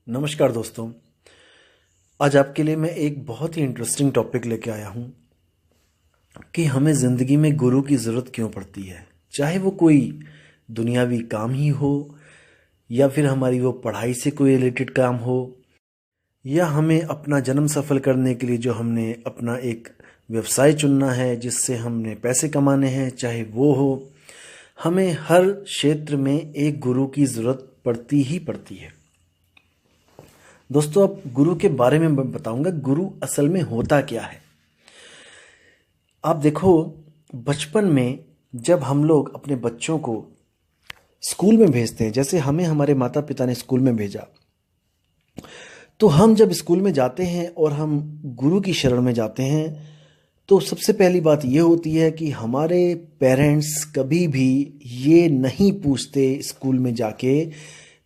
नमस्कार दोस्तों। आज आपके लिए मैं एक बहुत ही इंटरेस्टिंग टॉपिक लेके आया हूँ कि हमें ज़िंदगी में गुरु की ज़रूरत क्यों पड़ती है। चाहे वो कोई दुनियावी काम ही हो या फिर हमारी वो पढ़ाई से कोई रिलेटेड काम हो या हमें अपना जन्म सफल करने के लिए जो हमने अपना एक व्यवसाय चुनना है जिससे हमने पैसे कमाने हैं, चाहे वो हो, हमें हर क्षेत्र में एक गुरु की ज़रूरत पड़ती ही पड़ती है। दोस्तों, अब गुरु के बारे में मैं बताऊंगा गुरु असल में होता क्या है। आप देखो, बचपन में जब हम लोग अपने बच्चों को स्कूल में भेजते हैं, जैसे हमें हमारे माता पिता ने स्कूल में भेजा, तो हम जब स्कूल में जाते हैं और हम गुरु की शरण में जाते हैं तो सबसे पहली बात ये होती है कि हमारे पेरेंट्स कभी भी ये नहीं पूछते स्कूल में जाके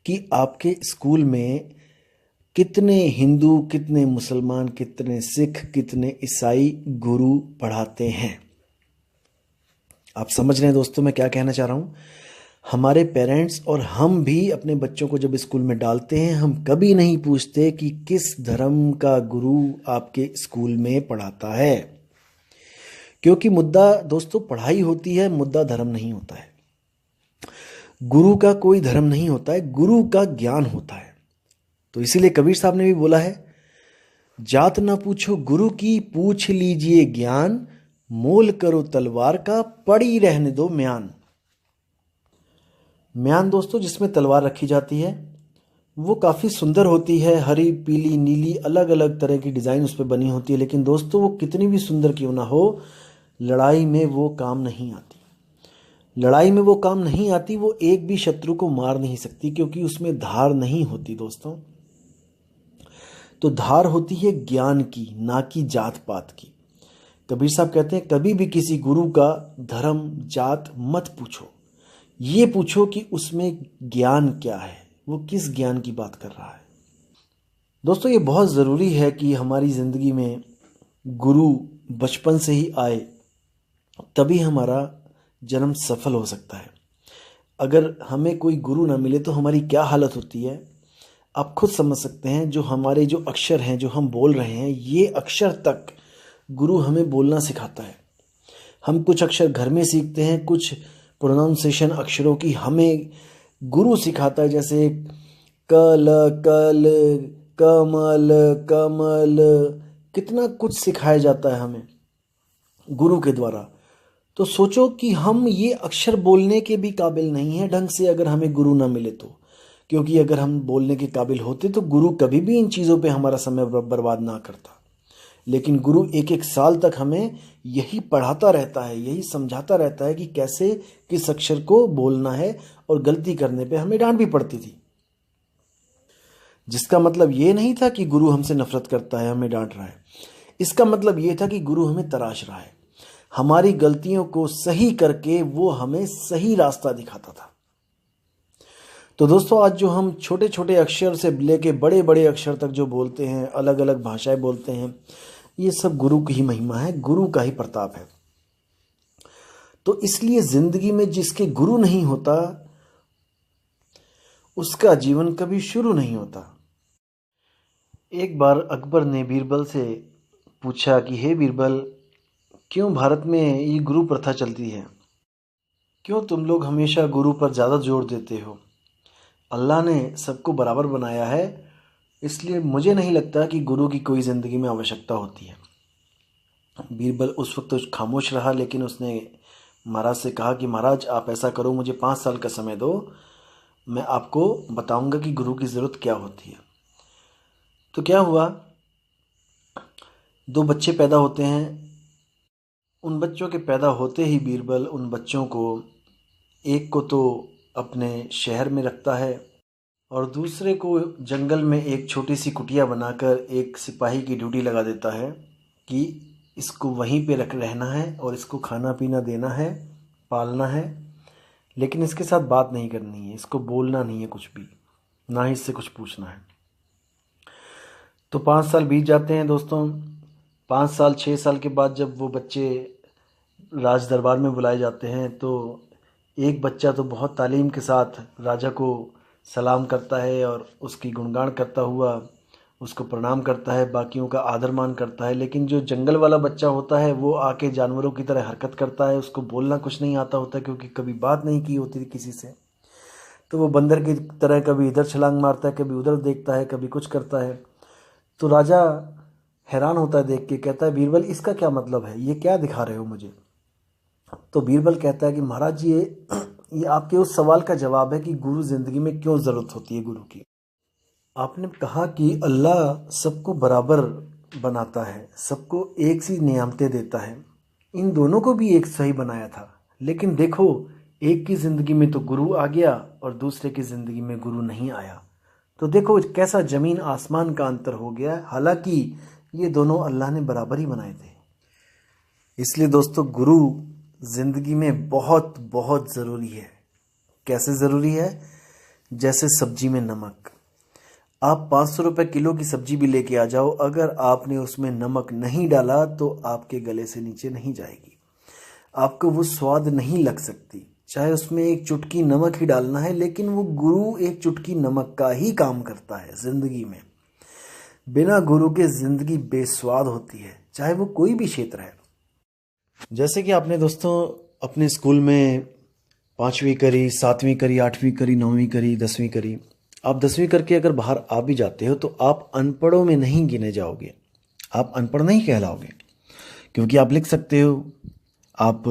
कि आपके स्कूल में कितने हिंदू, कितने मुसलमान, कितने सिख, कितने ईसाई गुरु पढ़ाते हैं। आप समझ रहे हैं दोस्तों मैं क्या कहना चाह रहा हूँ। हमारे पेरेंट्स और हम भी अपने बच्चों को जब स्कूल में डालते हैं, हम कभी नहीं पूछते कि किस धर्म का गुरु आपके स्कूल में पढ़ाता है, क्योंकि मुद्दा दोस्तों पढ़ाई होती है, मुद्दा धर्म नहीं होता है। गुरु का कोई धर्म नहीं होता है, गुरु का ज्ञान होता है। तो इसीलिए कबीर साहब ने भी बोला है, जात ना पूछो गुरु की, पूछ लीजिए ज्ञान, मोल करो तलवार का, पड़ी रहने दो म्यान। म्यान दोस्तों जिसमें तलवार रखी जाती है, वो काफ़ी सुंदर होती है, हरी, पीली, नीली, अलग अलग तरह की डिज़ाइन उस पर बनी होती है। लेकिन दोस्तों वो कितनी भी सुंदर क्यों ना हो, लड़ाई में वो काम नहीं आती। लड़ाई में वो काम नहीं आती, वो एक भी शत्रु को मार नहीं सकती, क्योंकि उसमें धार नहीं होती दोस्तों। तो धार होती है ज्ञान की, ना कि जात पात की। कबीर साहब कहते हैं, कभी भी किसी गुरु का धर्म जात मत पूछो, ये पूछो कि उसमें ज्ञान क्या है, वो किस ज्ञान की बात कर रहा है। दोस्तों ये बहुत ज़रूरी है कि हमारी ज़िंदगी में गुरु बचपन से ही आए, तभी हमारा जन्म सफल हो सकता है। अगर हमें कोई गुरु ना मिले तो हमारी क्या हालत होती है, आप खुद समझ सकते हैं। जो हमारे जो अक्षर हैं, जो हम बोल रहे हैं, ये अक्षर तक गुरु हमें बोलना सिखाता है। हम कुछ अक्षर घर में सीखते हैं, कुछ प्रोनाउंसिएशन अक्षरों की हमें गुरु सिखाता है, जैसे कल, कल, कमल, कमल, कितना कुछ सिखाया जाता है हमें गुरु के द्वारा। तो सोचो कि हम ये अक्षर बोलने के भी काबिल नहीं हैं ढंग से, अगर हमें गुरु ना मिले तो। क्योंकि अगर हम बोलने के काबिल होते तो गुरु कभी भी इन चीज़ों पे हमारा समय बर्बाद ना करता। लेकिन गुरु एक एक साल तक हमें यही पढ़ाता रहता है, यही समझाता रहता है कि कैसे किस अक्षर को बोलना है, और गलती करने पे हमें डांट भी पड़ती थी। जिसका मतलब ये नहीं था कि गुरु हमसे नफरत करता है, हमें डांट रहा है। इसका मतलब ये था कि गुरु हमें तराश रहा है, हमारी गलतियों को सही करके वो हमें सही रास्ता दिखाता था। तो दोस्तों आज जो हम छोटे छोटे अक्षर से लेके बड़े बड़े अक्षर तक जो बोलते हैं, अलग अलग भाषाएं बोलते हैं, ये सब गुरु की ही महिमा है, गुरु का ही प्रताप है। तो इसलिए जिंदगी में जिसके गुरु नहीं होता, उसका जीवन कभी शुरू नहीं होता। एक बार अकबर ने बीरबल से पूछा कि हे बीरबल, क्यों भारत में ये गुरु प्रथा चलती है, क्यों तुम लोग हमेशा गुरु पर ज़्यादा जोर देते हो। अल्लाह ने सबको बराबर बनाया है, इसलिए मुझे नहीं लगता कि गुरु की कोई ज़िंदगी में आवश्यकता होती है। बीरबल उस वक्त तो खामोश रहा, लेकिन उसने महाराज से कहा कि महाराज आप ऐसा करो, मुझे 5 साल का समय दो, मैं आपको बताऊंगा कि गुरु की ज़रूरत क्या होती है। तो क्या हुआ, 2 बच्चे पैदा होते हैं। उन बच्चों के पैदा होते ही बीरबल उन बच्चों को, एक को तो अपने शहर में रखता है और दूसरे को जंगल में एक छोटी सी कुटिया बनाकर एक सिपाही की ड्यूटी लगा देता है कि इसको वहीं पे रहना है और इसको खाना पीना देना है, पालना है, लेकिन इसके साथ बात नहीं करनी है, इसको बोलना नहीं है कुछ भी, ना ही इससे कुछ पूछना है। तो 5 साल बीत जाते हैं दोस्तों। 5 साल 6 साल के बाद जब वो बच्चे राज दरबार में बुलाए जाते हैं, तो एक बच्चा तो बहुत तालीम के साथ राजा को सलाम करता है और उसकी गुणगान करता हुआ उसको प्रणाम करता है, बाकियों का आदर मान करता है। लेकिन जो जंगल वाला बच्चा होता है वो आके जानवरों की तरह हरकत करता है, उसको बोलना कुछ नहीं आता होता क्योंकि कभी बात नहीं की होती किसी से। तो वो बंदर की तरह कभी इधर छलांग मारता है, कभी उधर देखता है, कभी कुछ करता है। तो राजा हैरान होता है देख के, कहता है बीरबल इसका क्या मतलब है, ये क्या दिखा रहे हो मुझे। तो बीरबल कहता है कि महाराज जी ये आपके उस सवाल का जवाब है कि गुरु ज़िंदगी में क्यों ज़रूरत होती है गुरु की। आपने कहा कि अल्लाह सबको बराबर बनाता है, सबको एक सी नियामतें देता है। इन दोनों को भी एक सही बनाया था, लेकिन देखो एक की ज़िंदगी में तो गुरु आ गया और दूसरे की ज़िंदगी में गुरु नहीं आया। तो देखो कैसा ज़मीन आसमान का अंतर हो गया है। हालांकि ये दोनों अल्लाह ने बराबर ही बनाए थे। इसलिए दोस्तों गुरु ज़िंदगी में बहुत बहुत ज़रूरी है। कैसे ज़रूरी है? जैसे सब्जी में नमक। आप 500 रुपये किलो की सब्जी भी लेके आ जाओ, अगर आपने उसमें नमक नहीं डाला तो आपके गले से नीचे नहीं जाएगी, आपको वो स्वाद नहीं लग सकती। चाहे उसमें एक चुटकी नमक ही डालना है, लेकिन वो गुरु एक चुटकी नमक का ही काम करता है ज़िंदगी में। बिना गुरु के ज़िंदगी बेस्वाद होती है, चाहे वो कोई भी क्षेत्र है। जैसे कि आपने दोस्तों अपने स्कूल में 5वीं करी, 7वीं करी, 8वीं करी, 9वीं करी, 10वीं करी। आप 10वीं करके अगर बाहर आ भी जाते हो तो आप अनपढ़ों में नहीं गिने जाओगे, आप अनपढ़ नहीं कहलाओगे, क्योंकि आप लिख सकते हो, आप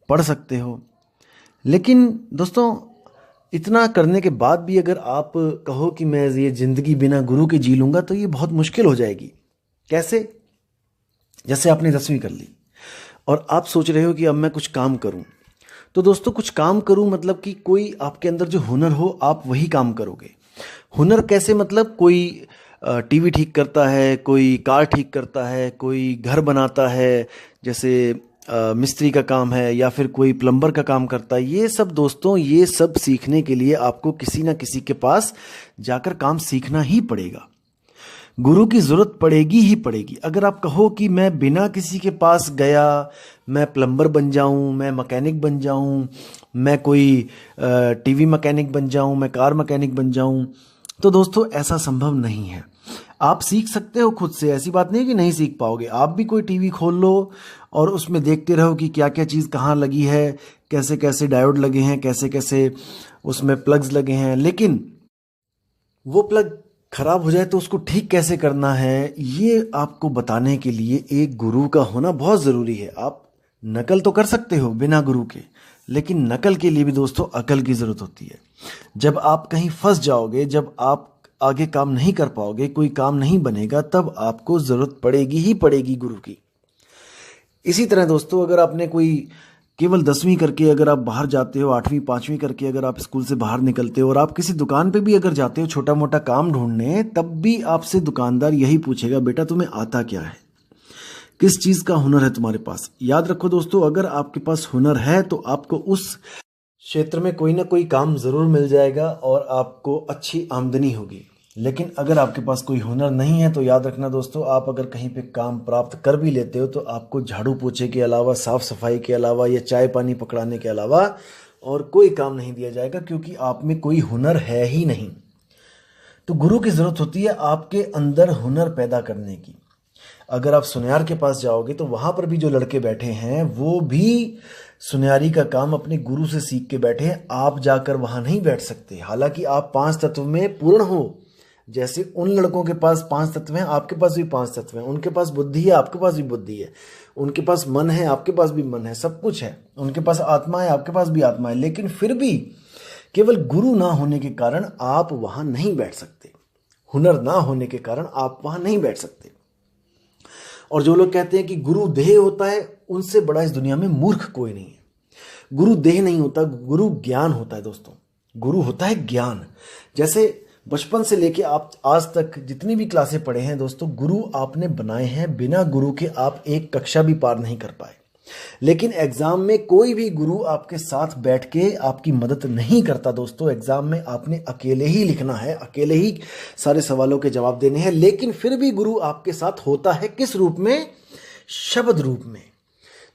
पढ़ सकते हो। लेकिन दोस्तों इतना करने के बाद भी अगर आप कहो कि मैं ये ज़िंदगी बिना गुरु के जी लूँगा तो ये बहुत मुश्किल हो जाएगी। कैसे? जैसे आपने 10वीं कर ली और आप सोच रहे हो कि अब मैं कुछ काम करूं। तो दोस्तों कुछ काम करूं मतलब कि कोई आपके अंदर जो हुनर हो आप वही काम करोगे। हुनर कैसे? मतलब कोई टीवी ठीक करता है, कोई कार ठीक करता है, कोई घर बनाता है, जैसे मिस्त्री का काम है, या फिर कोई प्लम्बर का काम करता है। ये सब दोस्तों, ये सब सीखने के लिए आपको किसी ना किसी के पास जाकर काम सीखना ही पड़ेगा। गुरु की ज़रूरत पड़ेगी ही पड़ेगी। अगर आप कहो कि मैं बिना किसी के पास गया मैं प्लम्बर बन जाऊं, मैं मैकेनिक बन जाऊं, मैं कोई टीवी मैकेनिक बन जाऊं, मैं कार मैकेनिक बन जाऊं, तो दोस्तों ऐसा संभव नहीं है। आप सीख सकते हो खुद से, ऐसी बात नहीं कि नहीं सीख पाओगे। आप भी कोई टीवी खोल लो और उसमें देखते रहो कि क्या क्या चीज़ कहाँ लगी है, कैसे कैसे डायोड लगे हैं, कैसे कैसे उसमें प्लग्स लगे हैं। लेकिन वो प्लग खराब हो जाए तो उसको ठीक कैसे करना है, ये आपको बताने के लिए एक गुरु का होना बहुत ज़रूरी है। आप नकल तो कर सकते हो बिना गुरु के, लेकिन नकल के लिए भी दोस्तों अकल की ज़रूरत होती है। जब आप कहीं फंस जाओगे, जब आप आगे काम नहीं कर पाओगे, कोई काम नहीं बनेगा, तब आपको ज़रूरत पड़ेगी ही पड़ेगी गुरु की। इसी तरह दोस्तों अगर आपने कोई केवल 10वीं करके अगर आप बाहर जाते हो, 8वीं 5वीं करके अगर आप स्कूल से बाहर निकलते हो और आप किसी दुकान पे भी अगर जाते हो छोटा मोटा काम ढूंढने, तब भी आपसे दुकानदार यही पूछेगा, बेटा तुम्हें आता क्या है, किस चीज़ का हुनर है तुम्हारे पास। याद रखो दोस्तों, अगर आपके पास हुनर है तो आपको उस क्षेत्र में कोई ना कोई काम ज़रूर मिल जाएगा और आपको अच्छी आमदनी होगी। लेकिन अगर आपके पास कोई हुनर नहीं है तो याद रखना दोस्तों, आप अगर कहीं पे काम प्राप्त कर भी लेते हो तो आपको झाड़ू पोछे के अलावा, साफ सफाई के अलावा या चाय पानी पकड़ाने के अलावा और कोई काम नहीं दिया जाएगा, क्योंकि आप में कोई हुनर है ही नहीं। तो गुरु की ज़रूरत होती है आपके अंदर हुनर पैदा करने की। अगर आप सुनियार के पास जाओगे तो वहाँ पर भी जो लड़के बैठे हैं वो भी सुनियारी का काम अपने गुरु से सीख के बैठे हैं। आप जाकर वहाँ नहीं बैठ सकते, हालांकि आप 5 तत्व में पूर्ण हो। जैसे उन लड़कों के पास 5 तत्व हैं, आपके पास भी 5 तत्व हैं। उनके पास बुद्धि है, आपके पास भी बुद्धि है। उनके पास मन है, आपके पास भी मन है, सब कुछ है। उनके पास आत्मा है, आपके पास भी आत्मा है। लेकिन फिर भी केवल गुरु ना होने के कारण आप वहाँ नहीं बैठ सकते, हुनर ना होने के कारण आप वहाँ नहीं बैठ सकते। और जो लोग कहते हैं कि गुरु देह होता है, उनसे बड़ा इस दुनिया में मूर्ख कोई नहीं है। गुरु देह नहीं होता, गुरु ज्ञान होता है दोस्तों। गुरु होता है ज्ञान। जैसे बचपन से लेके आप आज तक जितनी भी क्लासें पढ़े हैं दोस्तों, गुरु आपने बनाए हैं। बिना गुरु के आप एक कक्षा भी पार नहीं कर पाए। लेकिन एग्जाम में कोई भी गुरु आपके साथ बैठ के आपकी मदद नहीं करता दोस्तों। एग्जाम में आपने अकेले ही लिखना है, अकेले ही सारे सवालों के जवाब देने हैं। लेकिन फिर भी गुरु आपके साथ होता है, किस रूप में? शब्द रूप में।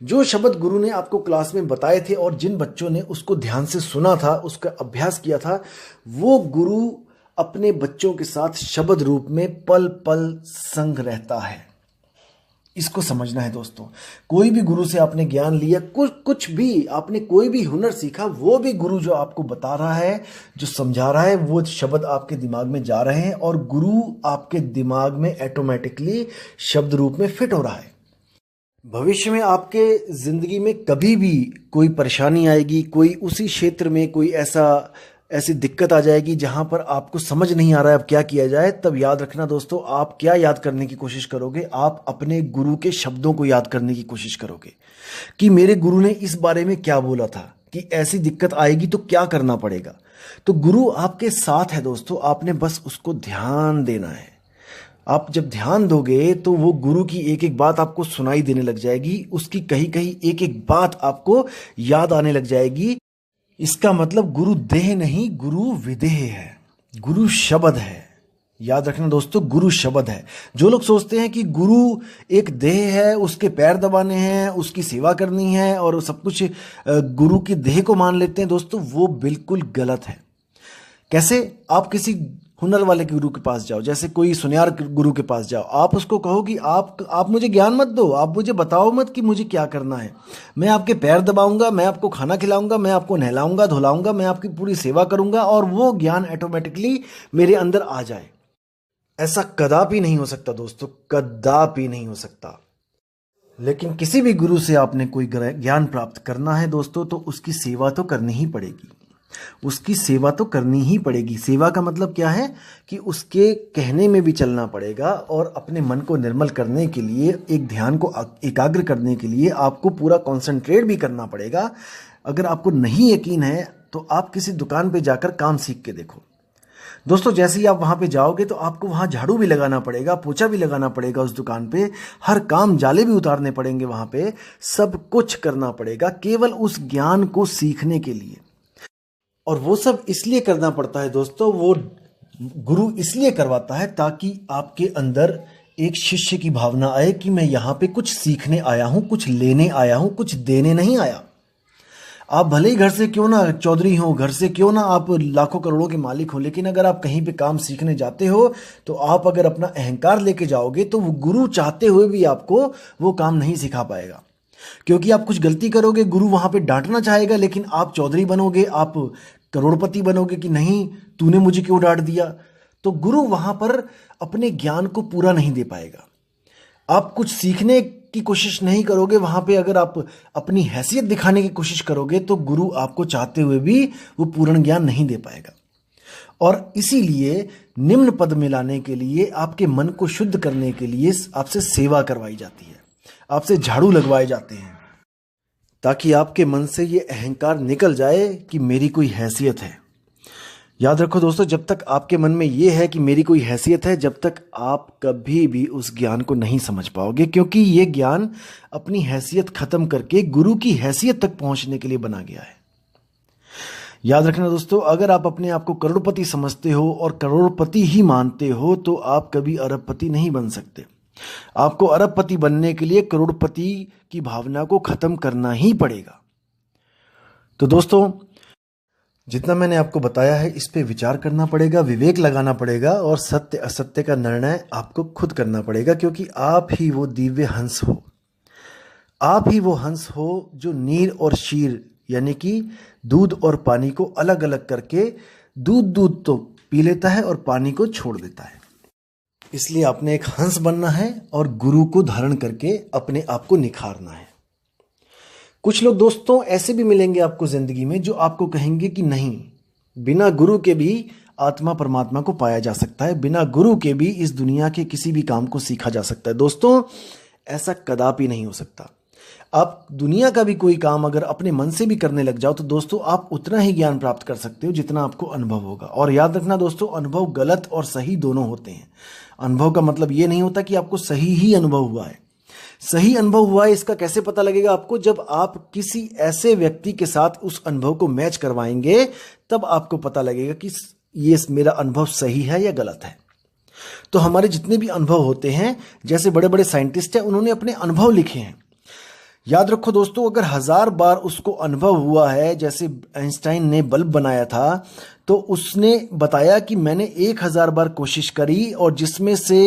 जो शब्द गुरु ने आपको क्लास में बताए थे और जिन बच्चों ने उसको ध्यान से सुना था, उसका अभ्यास किया था, वो गुरु अपने बच्चों के साथ शब्द रूप में पल पल संग रहता है। इसको समझना है दोस्तों। कोई भी गुरु से आपने ज्ञान लिया, कुछ भी आपने कोई भी हुनर सीखा, वो भी गुरु जो आपको बता रहा है, जो समझा रहा है, वो शब्द आपके दिमाग में जा रहे हैं और गुरु आपके दिमाग में ऑटोमेटिकली शब्द रूप में फिट हो रहा है। भविष्य में आपके जिंदगी में कभी भी कोई परेशानी आएगी, कोई उसी क्षेत्र में कोई ऐसी दिक्कत आ जाएगी जहां पर आपको समझ नहीं आ रहा है अब क्या किया जाए, तब याद रखना दोस्तों, आप क्या याद करने की कोशिश करोगे? आप अपने गुरु के शब्दों को याद करने की कोशिश करोगे कि मेरे गुरु ने इस बारे में क्या बोला था, कि ऐसी दिक्कत आएगी तो क्या करना पड़ेगा। तो गुरु आपके साथ है दोस्तों, आपने बस उसको ध्यान देना है। आप जब ध्यान दोगे तो वो गुरु की एक एक बात आपको सुनाई देने लग जाएगी, उसकी कहीं कहीं एक एक बात आपको याद आने लग जाएगी। इसका मतलब गुरु देह नहीं, गुरु विदेह है, गुरु शब्द है। याद रखना दोस्तों, गुरु शब्द है। जो लोग सोचते हैं कि गुरु एक देह है, उसके पैर दबाने हैं, उसकी सेवा करनी है और सब कुछ गुरु की देह को मान लेते हैं दोस्तों, वो बिल्कुल गलत है। कैसे? आप किसी हुनर वाले गुरु के पास जाओ, जैसे कोई सुनियार गुरु के पास जाओ, आप उसको कहो कि आप मुझे ज्ञान मत दो, आप मुझे बताओ मत कि मुझे क्या करना है, मैं आपके पैर दबाऊंगा, मैं आपको खाना खिलाऊंगा, मैं आपको नहलाऊंगा धुलाऊंगा, मैं आपकी पूरी सेवा करूंगा और वो ज्ञान ऑटोमेटिकली मेरे अंदर आ जाए। ऐसा कदापि नहीं हो सकता दोस्तों, कदापि नहीं हो सकता। लेकिन किसी भी गुरु से आपने कोई ज्ञान प्राप्त करना है दोस्तों, तो उसकी सेवा तो करनी ही पड़ेगी, उसकी सेवा तो करनी ही पड़ेगी। सेवा का मतलब क्या है कि उसके कहने में भी चलना पड़ेगा और अपने मन को निर्मल करने के लिए, एक ध्यान को एकाग्र करने के लिए आपको पूरा कंसंट्रेट भी करना पड़ेगा। अगर आपको नहीं यकीन है तो आप किसी दुकान पे जाकर काम सीख के देखो दोस्तों। जैसे ही आप वहां पे जाओगे तो आपको वहां झाड़ू भी लगाना पड़ेगा, पोछा भी लगाना पड़ेगा उस दुकान पे, हर काम जाले भी उतारने पड़ेंगे वहां पे, सब कुछ करना पड़ेगा केवल उस ज्ञान को सीखने के लिए। और वो सब इसलिए करना पड़ता है दोस्तों, वो गुरु इसलिए करवाता है ताकि आपके अंदर एक शिष्य की भावना आए कि मैं यहाँ पे कुछ सीखने आया हूँ, कुछ लेने आया हूँ, कुछ देने नहीं आया। आप भले ही घर से क्यों ना चौधरी हो, घर से क्यों ना आप लाखों करोड़ों के मालिक हो, लेकिन अगर आप कहीं पे काम सीखने जाते हो तो आप अगर अपना अहंकार लेके जाओगे तो वो गुरु चाहते हुए भी आपको वो काम नहीं सिखा पाएगा। क्योंकि आप कुछ गलती करोगे, गुरु वहां पे डांटना चाहेगा, लेकिन आप चौधरी बनोगे, आप करोड़पति बनोगे कि नहीं तूने मुझे क्यों डांट दिया, तो गुरु वहां पर अपने ज्ञान को पूरा नहीं दे पाएगा। आप कुछ सीखने की कोशिश नहीं करोगे, वहां पे अगर आप अपनी हैसियत दिखाने की कोशिश करोगे तो गुरु आपको चाहते हुए भी वो पूर्ण ज्ञान नहीं दे पाएगा। और इसीलिए निम्न पद में लाने के लिए, आपके मन को शुद्ध करने के लिए आपसे सेवा करवाई जाती है, आपसे झाड़ू लगवाए जाते हैं, ताकि आपके मन से ये अहंकार निकल जाए कि मेरी कोई हैसियत है। याद रखो दोस्तों, जब तक आपके मन में ये है कि मेरी कोई हैसियत है, जब तक आप कभी भी उस ज्ञान को नहीं समझ पाओगे, क्योंकि ये ज्ञान अपनी हैसियत खत्म करके गुरु की हैसियत तक पहुंचने के लिए बना गया है। याद रखना दोस्तों, अगर आप अपने आप को करोड़पति समझते हो और करोड़पति ही मानते हो तो आप कभी अरबपति नहीं बन सकते। आपको अरबपति बनने के लिए करोड़पति की भावना को खत्म करना ही पड़ेगा। तो दोस्तों, जितना मैंने आपको बताया है इस पे विचार करना पड़ेगा, विवेक लगाना पड़ेगा और सत्य असत्य का निर्णय आपको खुद करना पड़ेगा, क्योंकि आप ही वो दिव्य हंस हो, आप ही वो हंस हो जो नीर और शीर यानी कि दूध और पानी को अलग अलग करके दूध तो पी लेता है और पानी को छोड़ देता है। इसलिए आपने एक हंस बनना है और गुरु को धारण करके अपने आप को निखारना है। कुछ लोग दोस्तों ऐसे भी मिलेंगे आपको जिंदगी में जो आपको कहेंगे कि नहीं, बिना गुरु के भी आत्मा परमात्मा को पाया जा सकता है, बिना गुरु के भी इस दुनिया के किसी भी काम को सीखा जा सकता है। दोस्तों, ऐसा कदापि नहीं हो सकता। आप दुनिया का भी कोई काम अगर अपने मन से भी करने लग जाओ तो दोस्तों आप उतना ही ज्ञान प्राप्त कर सकते हो जितना आपको अनुभव होगा। और याद रखना दोस्तों, अनुभव गलत और सही दोनों होते हैं। अनुभव का मतलब ये नहीं होता कि आपको सही ही अनुभव हुआ है। सही अनुभव हुआ है इसका कैसे पता लगेगा आपको? जब आप किसी ऐसे व्यक्ति के साथ उस अनुभव को मैच करवाएंगे, तब आपको पता लगेगा कि ये मेरा अनुभव सही है या गलत है। तो हमारे जितने भी अनुभव होते हैं, जैसे बड़े बड़े साइंटिस्ट हैं, उन्होंने अपने अनुभव लिखे हैं। याद रखो दोस्तों, अगर 1000 बार उसको अनुभव हुआ है, जैसे आइंस्टाइन ने बल्ब बनाया था, तो उसने बताया कि मैंने 1000 बार कोशिश करी और जिसमें से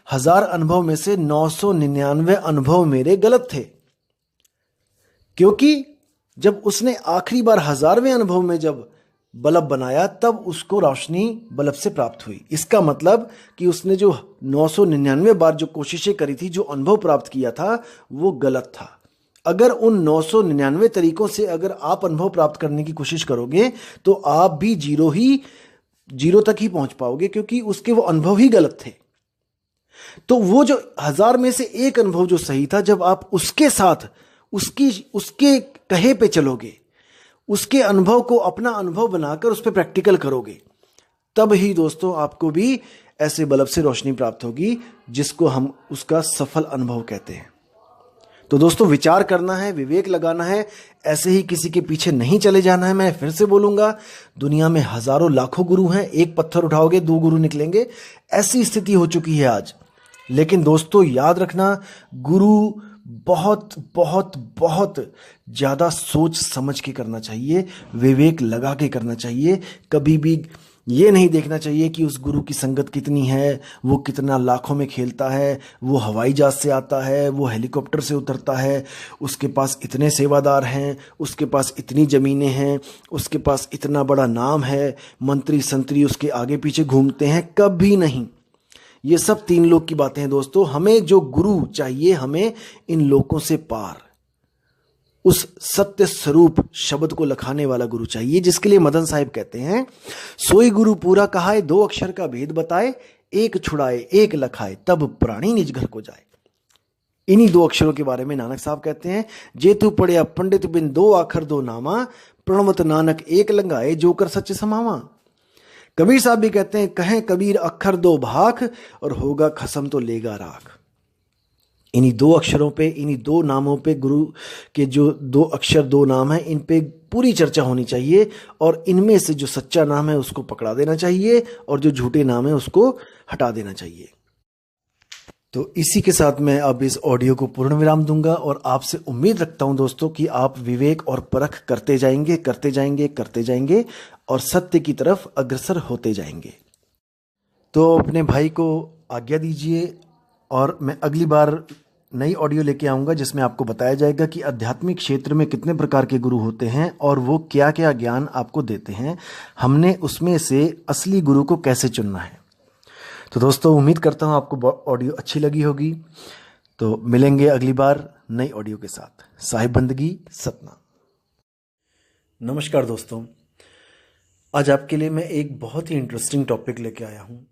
1000 अनुभव में से 999 अनुभव मेरे गलत थे। क्योंकि जब उसने आखिरी बार 1000वें अनुभव में जब बल्ब बनाया, तब उसको रोशनी बल्ब से प्राप्त हुई। इसका मतलब कि उसने जो 999 बार जो कोशिशें करी थी, जो अनुभव प्राप्त किया था, वो गलत था। अगर उन 999 तरीकों से अगर आप अनुभव प्राप्त करने की कोशिश करोगे, तो आप भी जीरो तक ही पहुंच पाओगे, क्योंकि उसके वो अनुभव ही गलत थे। तो वो जो 1000 में से एक अनुभव जो सही था, जब आप उसके साथ उसके कहे पे चलोगे, उसके अनुभव को अपना अनुभव बनाकर उस पर प्रैक्टिकल करोगे, तब ही दोस्तों आपको भी ऐसे बल्ब से रोशनी प्राप्त होगी, जिसको हम उसका सफल अनुभव कहते हैं। तो दोस्तों, विचार करना है, विवेक लगाना है, ऐसे ही किसी के पीछे नहीं चले जाना है। मैं फिर से बोलूंगा, दुनिया में हजारों लाखों गुरु हैं, एक पत्थर उठाओगे 2 गुरु निकलेंगे, ऐसी स्थिति हो चुकी है आज। लेकिन दोस्तों याद रखना, गुरु बहुत बहुत बहुत ज़्यादा सोच समझ के करना चाहिए, विवेक लगा के करना चाहिए। कभी भी ये नहीं देखना चाहिए कि उस गुरु की संगत कितनी है, वो कितना लाखों में खेलता है, वो हवाई जहाज से आता है, वो हेलीकॉप्टर से उतरता है, उसके पास इतने सेवादार हैं, उसके पास इतनी ज़मीनें हैं, उसके पास इतना बड़ा नाम है, मंत्री संतरी उसके आगे पीछे घूमते हैं। कभी नहीं। ये सब 3 लोग की बातें हैं दोस्तों। हमें जो गुरु चाहिए, हमें इन लोगों से पार उस सत्य स्वरूप शब्द को लखाने वाला गुरु चाहिए, जिसके लिए मदन साहिब कहते हैं, सोई गुरु पूरा कहाए, 2 अक्षर का भेद बताए, एक छुड़ाए एक लखाए, तब प्राणी निज घर को जाए। इन्हीं 2 अक्षरों के बारे में नानक साहब कहते हैं, जेतु पढ़िया पंडित बिन 2 आखर 2 नामा, प्रणवत नानक एक लंगाए, जोकर सच समावा। कबीर साहब भी कहते हैं, कहें कबीर अक्षर 2 भाख, और होगा खसम तो लेगा राख। इन्हीं 2 अक्षरों पे, इन्हीं 2 नामों पे, गुरु के जो 2 अक्षर 2 नाम हैं, इन पे पूरी चर्चा होनी चाहिए, और इनमें से जो सच्चा नाम है उसको पकड़ा देना चाहिए, और जो झूठे नाम है उसको हटा देना चाहिए। तो इसी के साथ मैं अब इस ऑडियो को पूर्ण विराम दूंगा, और आपसे उम्मीद रखता हूं दोस्तों कि आप विवेक और परख करते जाएंगे, करते जाएंगे, करते जाएंगे, और सत्य की तरफ अग्रसर होते जाएंगे। तो अपने भाई को आज्ञा दीजिए, और मैं अगली बार नई ऑडियो लेके आऊँगा, जिसमें आपको बताया जाएगा कि आध्यात्मिक क्षेत्र में कितने प्रकार के गुरु होते हैं, और वो क्या क्या ज्ञान आपको देते हैं, हमने उसमें से असली गुरु को कैसे चुनना है। तो दोस्तों, उम्मीद करता हूँ आपको ऑडियो अच्छी लगी होगी। तो मिलेंगे अगली बार नई ऑडियो के साथ। साहिब बंदगी सतना। नमस्कार दोस्तों, आज आपके लिए मैं एक बहुत ही इंटरेस्टिंग टॉपिक लेके आया हूँ।